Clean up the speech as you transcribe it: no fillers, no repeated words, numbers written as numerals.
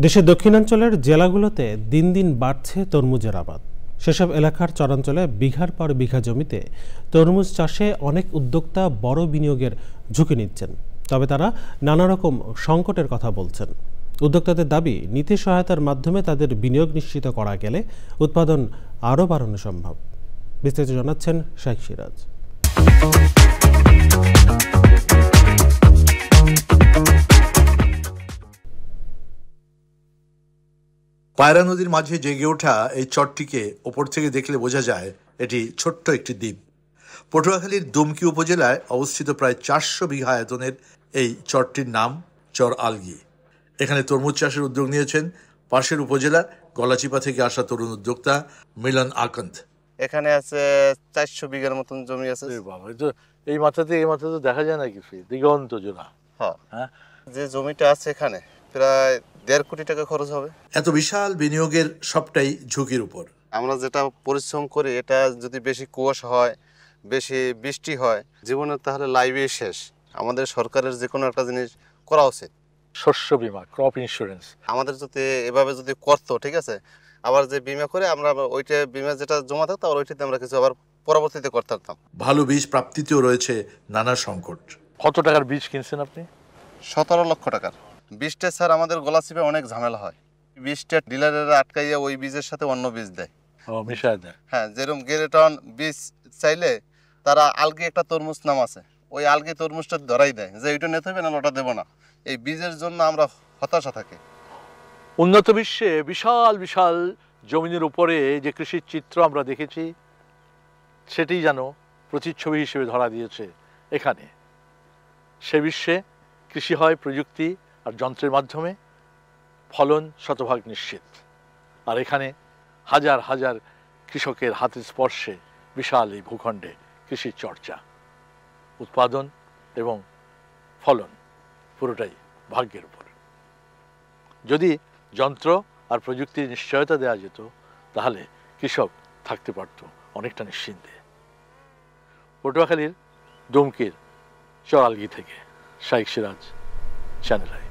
দেশের দক্ষিণাঞ্চলের জেলাগুলোতে দিন দিন বাড়ছে তরমুজের আবাদ। সেসব এলাকার চরাঞ্চলে বিঘার পর বিঘা জমিতে তরমুজ চাষে অনেক উদ্যোক্তা বড় বিনিয়োগের ঝুঁকি নিচ্ছেন। তবে তারা নানা রকম সংকটের কথা বলছেন। উদ্যোক্তাদের দাবি, নীতি সহায়তার মাধ্যমে তাদের বিনিয়োগ নিশ্চিত করা গেলে উৎপাদন আরও বাড়ানো সম্ভব। বিস্তারিত জানাচ্ছেন শেখ সিরাজ। পায়রা নদীর মাঝে জেগে ওঠা এই চরটিকে ওপর থেকে দেখলে বোঝা যায় এটি ছোট্ট একটি দ্বীপ। পটুয়াখালীর দুমকি উপজেলায় অবস্থিত প্রায় 400 বিঘা আয়তনের এই চরটির নাম চর আলগি। এখানে তরমুজ চাষের উদ্যোগ নিয়েছেন পাশের উপজেলার গলাচিপা থেকে আসা তরুণ উদ্যোক্তা মিলন আকন্দ। এখানে আছে 400 বিঘার মতন জমি আছে। এই মাথাতে দেখা যায় না কিছু, দিগন্ত জোড়া। হ্যাঁ, যে জমিটা আছে এখানে প্রায় 1.5 কোটি টাকা খরচ হবে। এত বিশাল বিনিয়োগের সবটাই ঝুঁকির উপর। আমরা যেটা পরিশ্রম করি, এটা যদি বেশি কুয়াশা হয়, বেশি বৃষ্টি হয়, জীবনের তাহলে লাইভই শেষ। আমাদের সরকারের যে কোনো একটা জিনিস করা উচিত। শস্য বীমা, ক্রপ ইন্স্যুরেন্স আমাদের যদি এভাবে যদি করতো, ঠিক আছে, আবার যে বিমা করে আমরা ওইটা বিমা যেটা জমা থাকতো আর ওইটাতে আমরা কিছু আবার পরবর্তীতে করতে পারতাম। ভালো বীজ প্রাপ্তিতেও রয়েছে নানা সংকট। কত টাকার বীজ কিনছেন আপনি? 17 লক্ষ টাকার বীজটা স্যার আমাদের গলাচিপে অনেক ঝামেলা হয়। বীজটা ডিলারেরা আটকাইয়া ওই বীজের সাথে অন্য বীজ দেয়, মিশায় দেয়। হ্যাঁ, যেরকম গেরেটন বীজ চাইলে তারা আলগি একটা তরমুজ নাম আছে, ওই আলগি তরমুজটা ধরাই দেয় যে ওইটা নিতে হবে না, ওটা দেবো না। এই বীজের জন্য আমরা হতাশা থাকি। উন্নত বিশ্বে বিশাল বিশাল জমিনের উপরে যে কৃষির চিত্র আমরা দেখেছি, সেটি যেন প্রতিচ্ছবি হিসেবে ধরা দিয়েছে এখানে। সে বিশ্বে কৃষি হয় প্রযুক্তি আর যন্ত্রের মাধ্যমে, ফলন শতভাগ নিশ্চিত। আর এখানে হাজার হাজার কৃষকের হাতের স্পর্শে বিশাল এই ভূখণ্ডে কৃষির চর্চা, উৎপাদন এবং ফলন পুরোটাই ভাগ্যের উপর। যদি যন্ত্র আর প্রযুক্তির নিশ্চয়তা দেওয়া যেত, তাহলে কৃষক থাকতে পারত অনেকটা নিশ্চিন্তে। পটুয়াখালীর দুমকির চর আলগি থেকে শেখ সিরাজ, চ্যানেল আই।